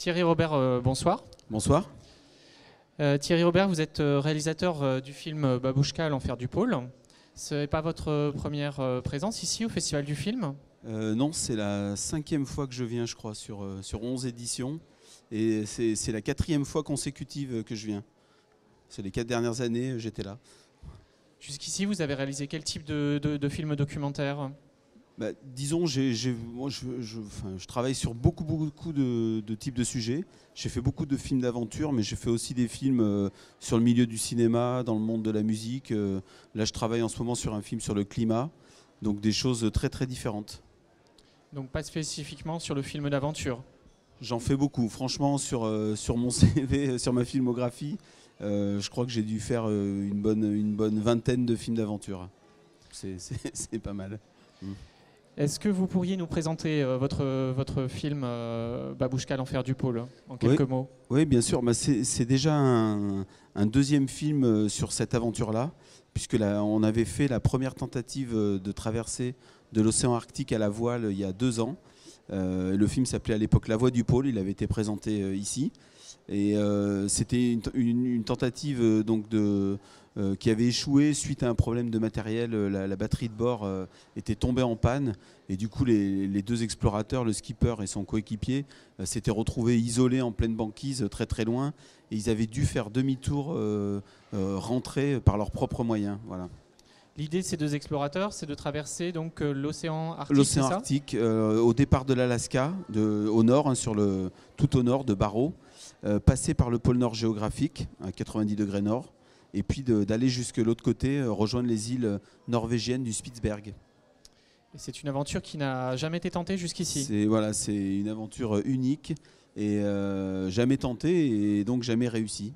Thierry Robert, bonsoir. Bonsoir. Thierry Robert, vous êtes réalisateur du film Babouchka, l'enfer du pôle. Ce n'est pas votre première présence ici au Festival du film? Non, c'est la 5e fois que je viens, je crois, sur 11 éditions. Et c'est la 4e fois consécutive que je viens. C'est les 4 dernières années, j'étais là. Jusqu'ici, vous avez réalisé quel type de film documentaire? Disons, moi, je travaille sur beaucoup de types de sujets. J'ai fait beaucoup de films d'aventure, mais j'ai fait aussi des films sur le milieu du cinéma, dans le monde de la musique. Là, je travaille en ce moment sur un film sur le climat. Donc des choses très très différentes. Donc pas spécifiquement sur le film d'aventure? J'en fais beaucoup. Franchement, sur mon CV, sur ma filmographie, je crois que j'ai dû faire une bonne vingtaine de films d'aventure. C'est pas mal. Est-ce que vous pourriez nous présenter votre film Babouchka, l'enfer du pôle, en quelques mots? Oui, bien sûr. C'est déjà un deuxième film sur cette aventure-là, puisque là, on avait fait la première tentative de traversée de l'océan Arctique à la voile il y a 2 ans. Le film s'appelait à l'époque La Voix du pôle. Il avait été présenté ici. Et c'était une tentative qui avait échoué suite à un problème de matériel. La batterie de bord était tombée en panne et du coup les 2 explorateurs, le skipper et son coéquipier, s'étaient retrouvés isolés en pleine banquise très très loin et ils avaient dû faire demi-tour, rentrer par leurs propres moyens. Voilà. L'idée de ces 2 explorateurs, c'est de traverser donc l'océan Arctique. L'océan Arctique, au départ de l'Alaska, au nord, hein, tout au nord de Barrow, passer par le pôle nord géographique, à 90 degrés nord, et puis d'aller jusque l'autre côté, rejoindre les îles norvégiennes du Spitzberg. Et c'est une aventure qui n'a jamais été tentée jusqu'ici. C'est une aventure unique et jamais tentée et donc jamais réussie.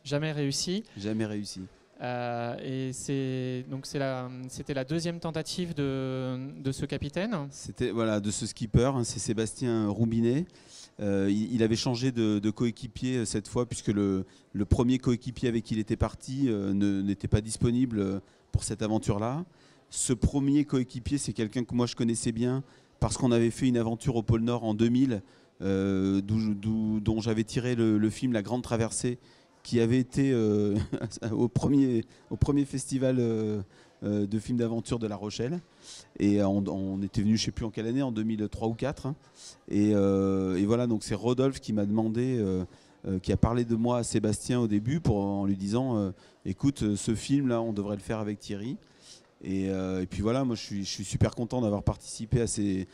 Jamais réussi. Jamais réussi. Et c'était la 2e tentative de ce capitaine. C'était de ce skipper, hein, c'est Sébastien Roubinet. Il avait changé de coéquipier cette fois puisque le premier coéquipier avec qui il était parti n'était pas disponible pour cette aventure-là. Ce premier coéquipier, c'est quelqu'un que moi je connaissais bien parce qu'on avait fait une aventure au pôle Nord en 2000 dont j'avais tiré le film La Grande Traversée qui avait été au premier festival de films d'aventure de La Rochelle. Et on était venu, je ne sais plus en quelle année, en 2003 ou 2004. Hein. Et voilà, donc c'est Rodolphe qui m'a demandé, qui a parlé de moi à Sébastien au début en lui disant écoute, ce film-là, on devrait le faire avec Thierry. Et puis voilà, moi je suis super content d'avoir participé à ces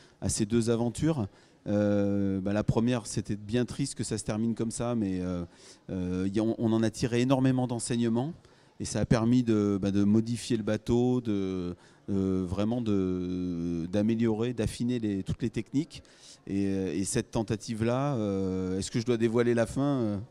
2 aventures. La première, c'était bien triste que ça se termine comme ça, mais on en a tiré énormément d'enseignements et ça a permis de modifier le bateau, vraiment d'améliorer, d'affiner toutes les techniques. Et cette tentative-là, est-ce que je dois dévoiler la fin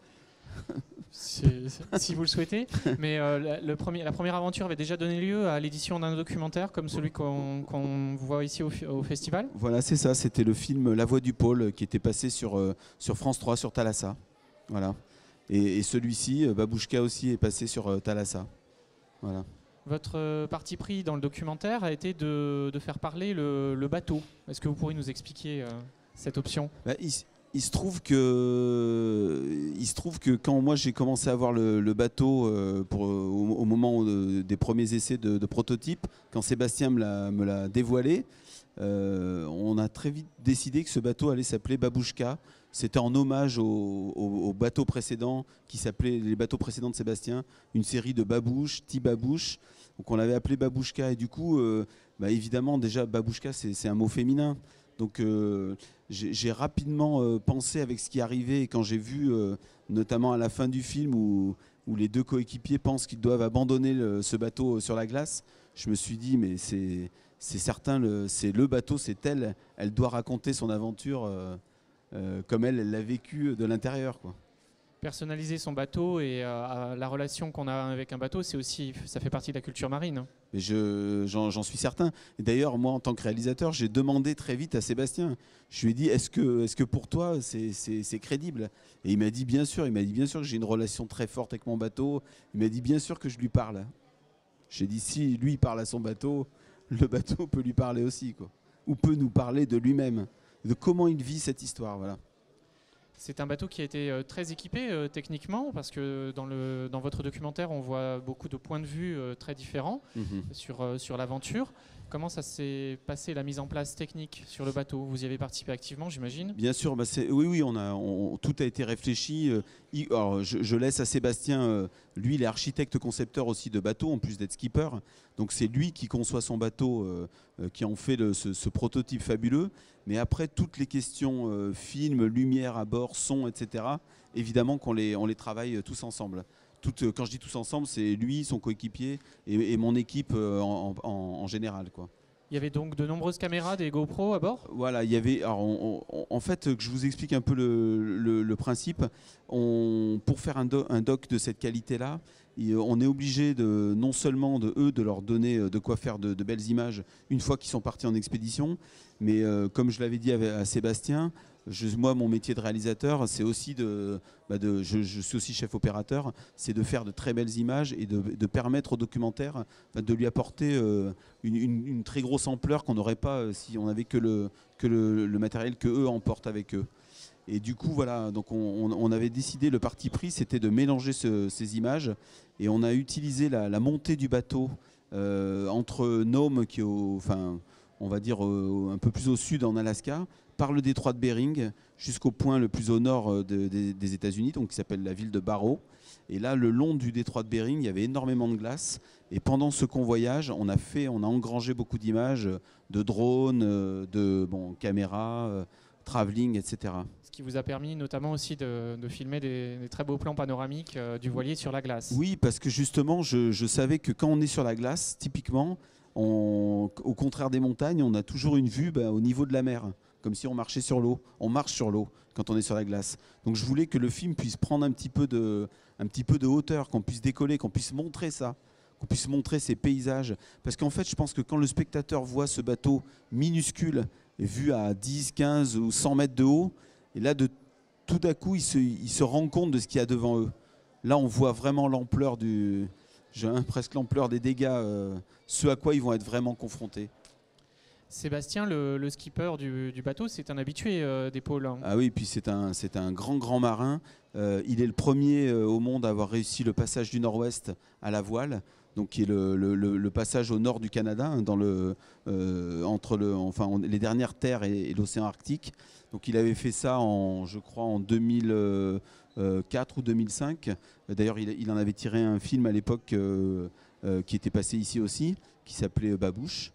si vous le souhaitez. Mais la première aventure avait déjà donné lieu à l'édition d'un documentaire comme celui qu'on voit ici au festival. Voilà, c'est ça. C'était le film La Voix du pôle qui était passé sur France 3, sur Thalassa. Voilà. Et celui-ci, Babouchka aussi, est passé sur Thalassa. Voilà. Votre parti pris dans le documentaire a été de faire parler le bateau. Est-ce que vous pourriez nous expliquer cette option? Il se trouve que quand moi j'ai commencé à voir le bateau au moment des premiers essais de prototype, quand Sébastien me l'a dévoilé, on a très vite décidé que ce bateau allait s'appeler Babouchka. C'était en hommage aux bateaux précédents qui s'appelaient les bateaux précédents de Sébastien, une série de babouches, Babouche. Donc on l'avait appelé Babouchka et du coup, évidemment déjà Babouchka c'est un mot féminin. Donc j'ai rapidement pensé avec ce qui arrivait et quand j'ai vu, notamment à la fin du film où les 2 coéquipiers pensent qu'ils doivent abandonner ce bateau sur la glace, je me suis dit mais c'est certain, c'est le bateau, c'est elle doit raconter son aventure comme elle l'a vécu de l'intérieur, quoi. Personnaliser son bateau et la relation qu'on a avec un bateau, ça fait partie de la culture marine. Mais j'en suis certain. Et d'ailleurs, moi, en tant que réalisateur, j'ai demandé très vite à Sébastien. Je lui ai dit, est-ce que pour toi, c'est crédible? Et il m'a dit bien sûr. Il m'a dit bien sûr que j'ai une relation très forte avec mon bateau. Il m'a dit bien sûr que je lui parle. J'ai dit, si lui parle à son bateau, le bateau peut lui parler aussi, quoi. Ou peut nous parler de lui-même, de comment il vit cette histoire. Voilà. C'est un bateau qui a été très équipé techniquement, parce que dans votre documentaire, on voit beaucoup de points de vue très différents sur l'aventure. Comment ça s'est passé, la mise en place technique sur le bateau? Vous y avez participé activement, j'imagine? Bien sûr, oui, tout a été réfléchi. Alors, je laisse à Sébastien, lui, il est architecte concepteur aussi de bateau, en plus d'être skipper. Donc c'est lui qui conçoit son bateau, qui en fait ce prototype fabuleux. Mais après, toutes les questions film, lumière à bord, son, etc., évidemment qu'on les travaille tous ensemble. Quand je dis tous ensemble, c'est lui, son coéquipier et mon équipe en général, quoi. Il y avait donc de nombreuses caméras, des GoPro à bord? Voilà, il y avait. Alors en fait, que je vous explique un peu le principe. Pour faire un doc de cette qualité-là, on est obligé non seulement de leur donner de quoi faire de belles images une fois qu'ils sont partis en expédition, mais comme je l'avais dit à Sébastien, moi, mon métier de réalisateur, c'est aussi je suis aussi chef opérateur, c'est de faire de très belles images et de permettre au documentaire de lui apporter une très grosse ampleur qu'on n'aurait pas si on n'avait que le matériel que eux emportent avec eux. Et du coup, voilà, donc on avait décidé, le parti pris, c'était de mélanger ces images, et on a utilisé la montée du bateau entre Nome, qui est on va dire un peu plus au sud en Alaska, par le détroit de Bering jusqu'au point le plus au nord des États-Unis, donc qui s'appelle la ville de Barrow. Et là, le long du détroit de Bering, il y avait énormément de glace. Et pendant ce convoyage, on a engrangé beaucoup d'images de drones, de caméras, travelling, etc. Ce qui vous a permis notamment aussi de filmer des très beaux plans panoramiques du voilier sur la glace. Oui, parce que justement, je savais que quand on est sur la glace, typiquement, au contraire des montagnes, on a toujours une vue au niveau de la mer, comme si on marchait sur l'eau. On marche sur l'eau quand on est sur la glace. Donc je voulais que le film puisse prendre un petit peu de hauteur, qu'on puisse décoller, qu'on puisse montrer ça, qu'on puisse montrer ces paysages. Parce qu'en fait, je pense que quand le spectateur voit ce bateau minuscule, vu à 10, 15 ou 100 mètres de haut, et là, tout à coup, il se rend compte de ce qu'il y a devant eux. Là, on voit vraiment l'ampleur presque l'ampleur des dégâts, ce à quoi ils vont être vraiment confrontés. Sébastien, le skipper du bateau, c'est un habitué des pôles. Ah oui, puis c'est un grand marin. Il est le premier au monde à avoir réussi le passage du Nord-Ouest à la voile, donc qui est le passage au nord du Canada, entre les dernières terres et l'océan Arctique. Donc il avait fait ça je crois en 2004 ou 2005. D'ailleurs, il en avait tiré un film à l'époque qui était passé ici aussi, qui s'appelait Babouche.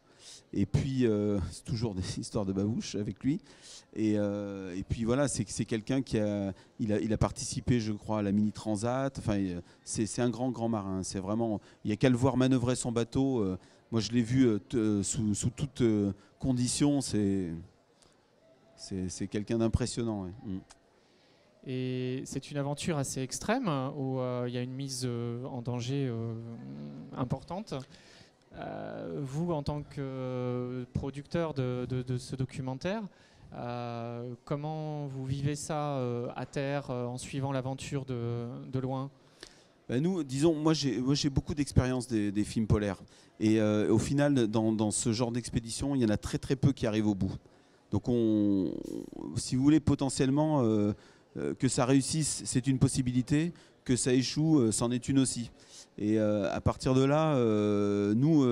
Et puis, c'est toujours des histoires de babouche avec lui. Et puis voilà, c'est quelqu'un il a participé, je crois, à la Mini Transat. Enfin, c'est un grand marin. C'est vraiment, il n'y a qu'à le voir manœuvrer son bateau. Moi, je l'ai vu sous toutes conditions. C'est quelqu'un d'impressionnant. Ouais. Et c'est une aventure assez extrême où il y a une mise en danger importante. Vous, en tant que producteur de ce documentaire, comment vous vivez ça à terre en suivant l'aventure de loin? Nous, disons, moi j'ai beaucoup d'expérience des films polaires. Et au final, dans ce genre d'expédition, il y en a très très peu qui arrivent au bout. Donc si vous voulez, potentiellement, que ça réussisse, c'est une possibilité. Que ça échoue, c'en est une aussi. Et à partir de là, nous,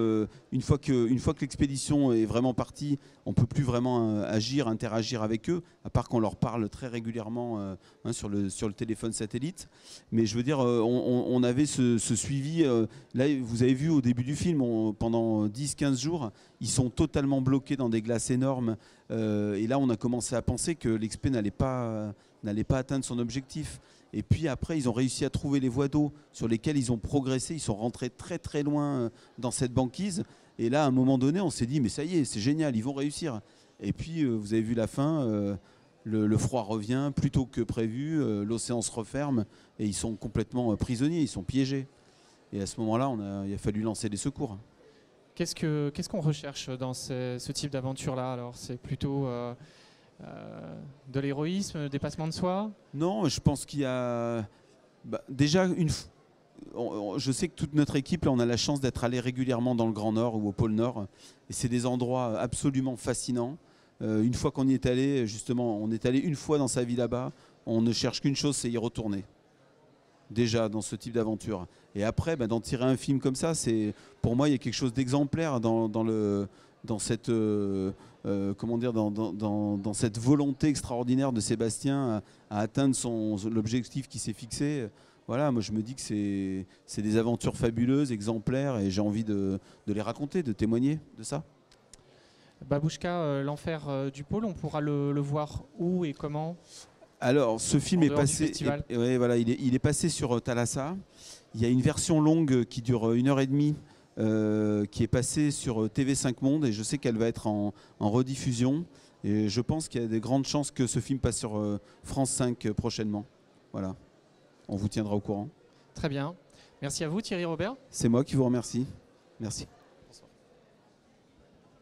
une fois que l'expédition est vraiment partie, on ne peut plus vraiment interagir avec eux, à part qu'on leur parle très régulièrement sur le téléphone satellite. Mais je veux dire, on avait ce suivi. Là, vous avez vu au début du film, pendant 10-15 jours, ils sont totalement bloqués dans des glaces énormes. Et là, on a commencé à penser que l'expé n'allait pas atteindre son objectif. Et puis après, ils ont réussi à trouver les voies d'eau sur lesquelles ils ont progressé. Ils sont rentrés très très loin dans cette banquise. Et là, à un moment donné, on s'est dit, mais ça y est, c'est génial, ils vont réussir. Et puis, vous avez vu la fin, le froid revient plus tôt que prévu, l'océan se referme et ils sont complètement prisonniers, ils sont piégés. Et à ce moment-là, il a fallu lancer des secours. Qu'est-ce qu'on recherche dans ce type d'aventure-là? Alors, c'est plutôt... de l'héroïsme, le dépassement de soi? Non, je pense qu'il y a déjà je sais que toute notre équipe, là, on a la chance d'être allé régulièrement dans le Grand Nord ou au pôle Nord, et c'est des endroits absolument fascinants. Une fois qu'on y est allé, justement, on est allé une fois dans sa vie là-bas, on ne cherche qu'une chose, c'est y retourner. Déjà dans ce type d'aventure. Et après, d'en tirer un film comme ça, pour moi, il y a quelque chose d'exemplaire dans cette, dans cette volonté extraordinaire de Sébastien à atteindre l'objectif qu'il s'est fixé. Voilà, moi je me dis que c'est des aventures fabuleuses, exemplaires, et j'ai envie de les raconter, de témoigner de ça. Babouchka, l'enfer du pôle, on pourra le voir où et comment? Alors, ce film est passé. Ouais, voilà, il est passé sur Thalassa. Il y a une version longue qui dure 1h30, qui est passée sur TV5 Monde, et je sais qu'elle va être en rediffusion. Et je pense qu'il y a de grandes chances que ce film passe sur France 5 prochainement. Voilà. On vous tiendra au courant. Très bien. Merci à vous, Thierry Robert. C'est moi qui vous remercie. Merci.